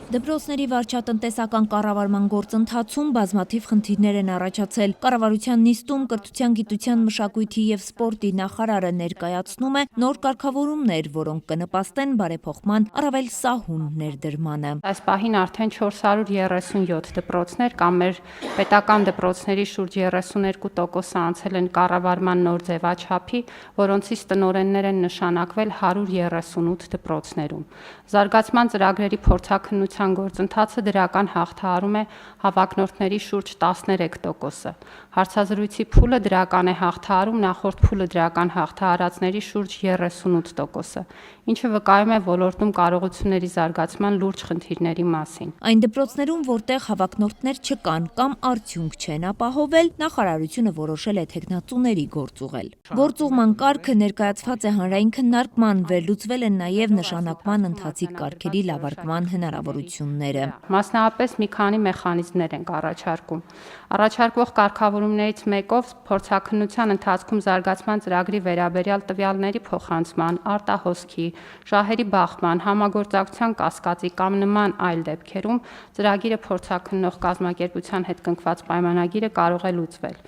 Դպրոցների վարչատնտեսական կառավարման գործընթացում բազմաթիվ խնդիրներ են առաջացել։ Կառավարության նիստում կրթության, գիտության, մշակույթի և սպորտի նախարարը ներկայացնում է նոր կարգավորումներ, որոնք կնպաստեն բարեփոխման առավել սահուն ներդրմանը։ Այս պահին արդեն 437 դպրոցներ կամ մեր պետական դպրոցների շուրջ 32% անցել են կառավարման նոր ձևաչափի, որոնցից տնօրեններ են նշանակվել 138 դպրոցներում։ Զարգացման ծրագրերի փորձաքննության գործընթացը դրական հաղթահարում է հավակնորդների շուրջ 13%-ը։ Հարցազրույցի փուլը դրական է հաղթահարում նախորդ փուլը դրական հաղթահարածների շուրջ 38%-ը, ինչը վկայում է ոլորտում կարողությունների զարգացման լուրջ խնդիրների մասին։ Այն դպրոցներում, որտեղ հավակնորդներ չկան կամ արդյունք չեն ապահովել, նախարարությունը որոշել է թեկնածուների գործ ուղղել։ Գործուղման կարգը ներկայացված է հանրային քննարկման, վերլուծվել են նաև նշանակման ընթացիկ կարգերի լավարկման հնարավորությունները։ Մասնավորապես մի քանի մեխանիզմներ ենք առաջարկում։ Առաջարկվող կարգավորումներից մեկով փորձաքննության ընթացքում զարգացման ծրագրի վերաբերյալ տվյալների փոխանցման, արտահոսքի, շահերի բախման, համագործակցության կասկածի կամ նման այլ դեպքերում ծրագիրը փորձաքննող կազմակերպության հետ կնքված պայմանագիրը կարող է լուծվել։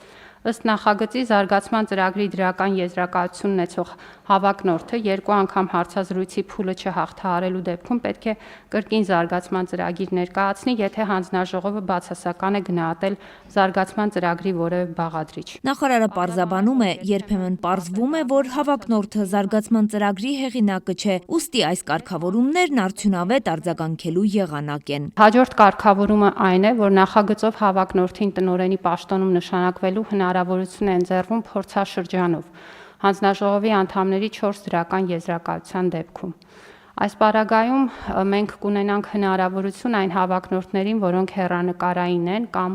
Ըստ նախագծի զարգացման ծրագրի դրական եզրակացություն ունեցող հավակնորդը երկու անգամ հարցազրույցի փուլը չհաղթահարելու դեպքում պետք է կրկին զարգացման ծրագիր ներկայացնի, եթե հանձնաժողովը բացասական է գնահատել զարգացման ծրագրի որևէ բաղադրիչ։ Նախարարը պարզաբանում է, երբեմն պարզվում է, որ հավակնորդը զարգացման ծրագրի հեղինակը չէ, ուստի այս կարգավորումներն արդյունավետ արձագանքելու եղանակ են։ Հաջորդ կարգավորումը այն է, որ նախագծով հավակնորդին տնօրենի պաշտոնում նշանակվելու հնարավորություն է ընձեռվում փորձաշրջանով հանձնաժողովի անդամների 4 դրական եզրակացության դեպքում։ Այս պարագայում մենք կունենանք հնարավորություն այն հավակնորդներին, որոնք հեռանկարային են կամ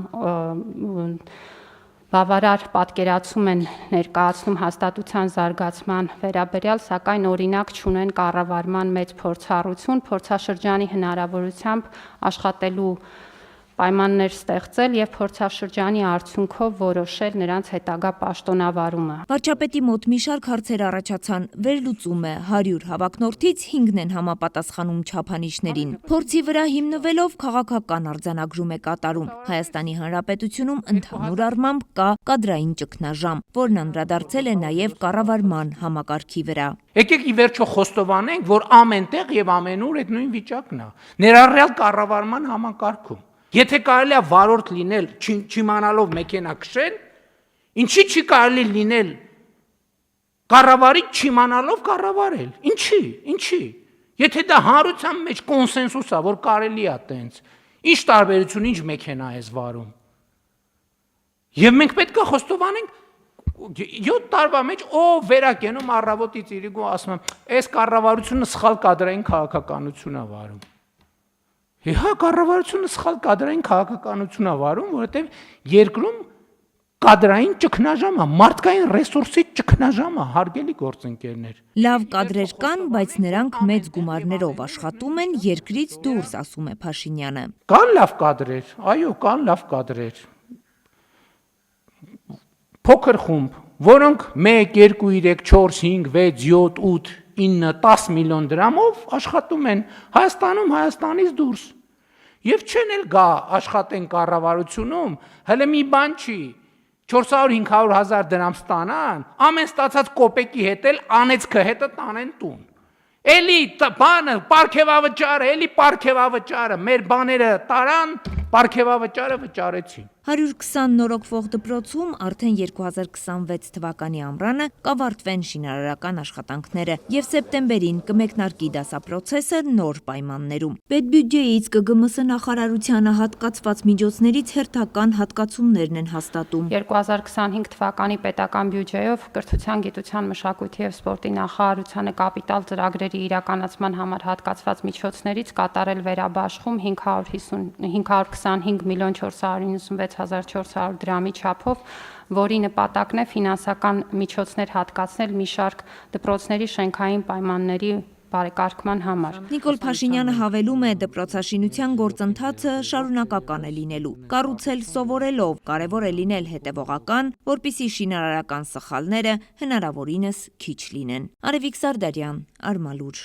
բավարար պատկերացում են ներկայացնում հաստատության զարգացման վերաբերյալ, սակայն օրինակ չունեն կառավարման մեծ փորձառություն, փորձաշրջանի հնարավորությամբ աշխատելու պայմաններ ստեղծել եւ փորձաշրջանի արդյունքով որոշել նրանց հետագա պաշտոնավարումը։ Վարչապետի մոտ մի շարք հարցեր առաջացան, վերլուծում է 100 հավակնորդից 5-ն են համապատասխանում չափանիշներին։ Փորձի վրա հիմնվելով քաղաքական արձանագրում է կատարում։ Հայաստանի Հանրապետությունում ընդհանուր առմամբ կա կադրային ճգնաժամ, որն անդրադարձել է նաև կառավարման համակարգի վրա։ Եկեք ի վերջո խոստովանենք, որ ամենտեղ եւ ամենուր այդ նույն վիճակն է, ներառյալ կառավարման համակարգում։ Եթե կարելի է վարորդ լինել, չիմանալով մեքենա քշել, ինչի չի կարելի լինել կառավարիչ չիմանալով կառավարել։ Ինչի։ Եթե դա հանրության մեջ կոնսենսուս է, որ կարելի է տենց, ինչ տարբերություն, ինչ մեքենա ես վարում։ Եվ մենք պետք է խոստովանենք 7 տարվա մեջ ով վերակենում առավոտից իրիկու ասում եմ, այս կառավարությունը սխալ կադրային քաղաքականություն է վարում։ Հա, կառավարությունը սխալ կադրային քաղաքականություն է վարում, որովհետև երկրում կադրային ճգնաժամ է, մարդկային ռեսուրսի ճգնաժամ է, հարգելի գործընկերներ։ Լավ կադրեր կան, բայց նրանք մեծ գումարներով աշխատում են երկրից դուրս, ասում է Փաշինյանը։ Կան լավ կադրեր, այո, կան լավ կադրեր։ Փոքր խումբ, որոնք 1, 2, 3, 4, 5, 6, 7, 8, 9, 10 միլիոն դրամով աշխատում են Հայաստանում, Հայաստանից դուրս։ Եվ չեն էլ գա աշխատեն կառավարությունում, հələ մի բան չի, 400-500 հազար դրամ ստանան, ամեն ստացած կոպեկի հետ էլ անեծքը հետը տանեն տուն։ Էլի բանը, պարգևավճարը, մեր բաները տարան, պարգևավճարը վճարեցին։ 120 նորոգվող դպրոցում արդեն 2026 թվականի ամռանը կավարտվեն շինարարական աշխատանքները եւ սեպտեմբերին կմեկնարկի դասապրոցեսը նոր պայմաններում։ Պետբյուջեից ԿԳՄՍ նախարարությանը հատկացված միջոցներից հերթական հատկացումներն են հաստատում։ 2025 թվականի պետական բյուջեով կրթության, գիտության, մշակույթի եւ սպորտի նախարարությանը կապիտալ ծրագրերի իրականացման համար հատկացված միջոցներից կատարել վերաբաշխում 525 միլիոն 496 1400 դրամի չափով, որի նպատակն է ֆինանսական միջոցներ հատկացնել մի շարք դպրոցների շենքային պայմանների բարեկարգման համար։ Նիկոլ Փաշինյանը հավելում է, դպրոցաշինության գործընթացը շարունակական է լինելու։ Կառուցել սովորելով, կարևոր է լինել հետևողական, որպեսզի շինարարական սխալները հնարավորինս քիչ լինեն։ Արևիկ Սարդարյան, Արմալուր։